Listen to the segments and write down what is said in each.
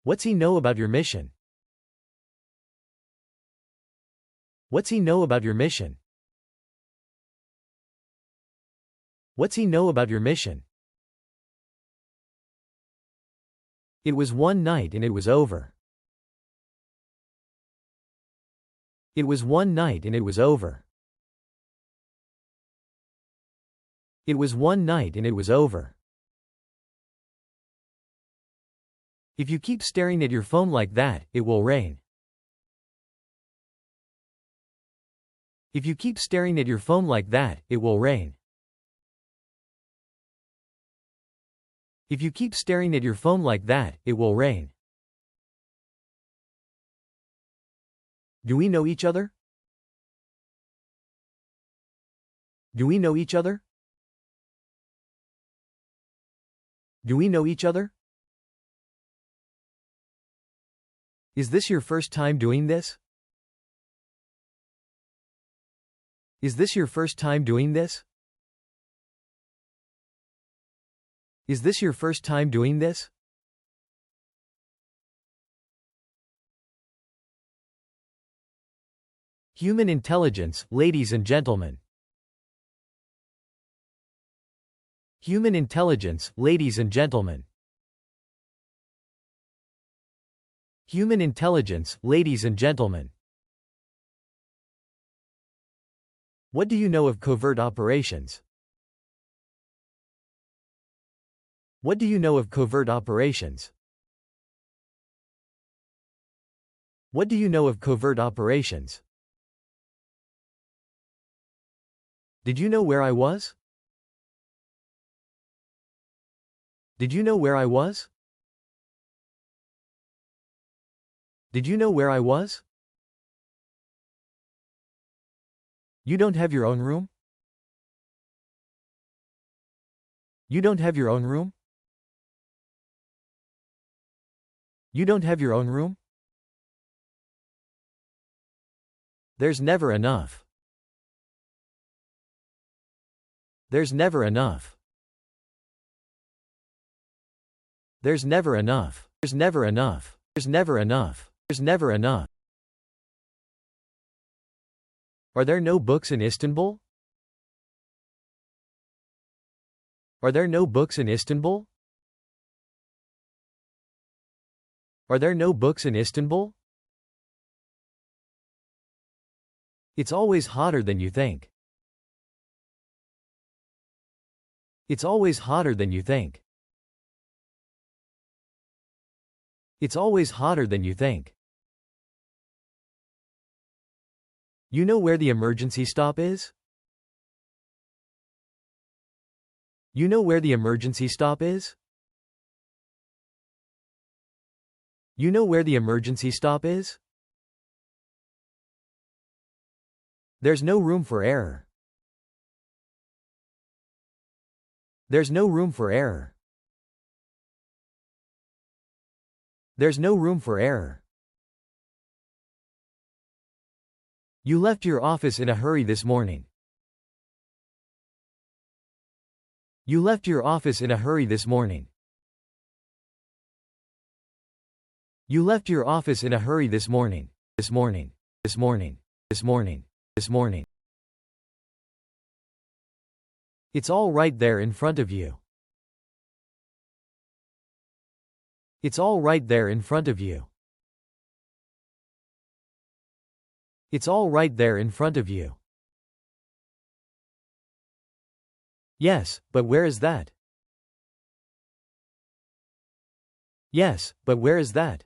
What's he know about your mission? What's he know about your mission? What's he know about your mission? It was one night and it was over. It was one night and it was over. It was one night and it was over. If you keep staring at your phone like that, it will rain. If you keep staring at your phone like that, it will rain. If you keep staring at your phone like that, it will rain. Do we know each other? Do we know each other? Do we know each other? Is this your first time doing this? Is this your first time doing this? Is this your first time doing this? Human intelligence, ladies and gentlemen. Human intelligence, ladies and gentlemen. Human intelligence, ladies and gentlemen. What do you know of covert operations? What do you know of covert operations? What do you know of covert operations? Did you know where I was? Did you know where I was? Did you know where I was? You don't have your own room? You don't have your own room? You don't have your own room? There's never enough. There's never enough. There's never enough. There's never enough. There's never enough. There's never enough. Are there no books in Istanbul? Are there no books in Istanbul? Are there no books in Istanbul? It's always hotter than you think. It's always hotter than you think. It's always hotter than you think. You know where the emergency stop is? You know where the emergency stop is? You know where the emergency stop is? There's no room for error. There's no room for error. There's no room for error. You left your office in a hurry this morning. You left your office in a hurry this morning. You left your office in a hurry this morning. This morning. This morning. This morning. This morning. It's all right there in front of you. It's all right there in front of you. It's all right there in front of you. Yes, but where is that? Yes, but where is that?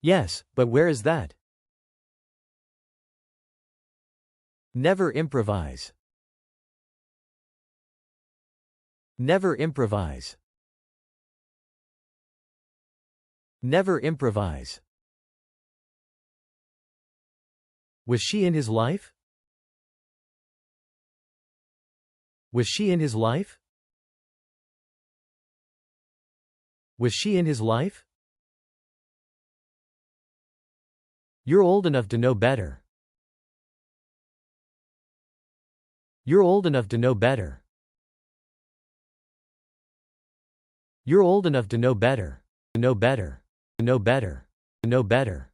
Yes, but where is that? Never improvise. Never improvise. Never improvise. Was she in his life? Was she in his life? Was she in his life? You're old enough to know better. You're old enough to know better. You're old enough to know better. To know better. To know better. To know better.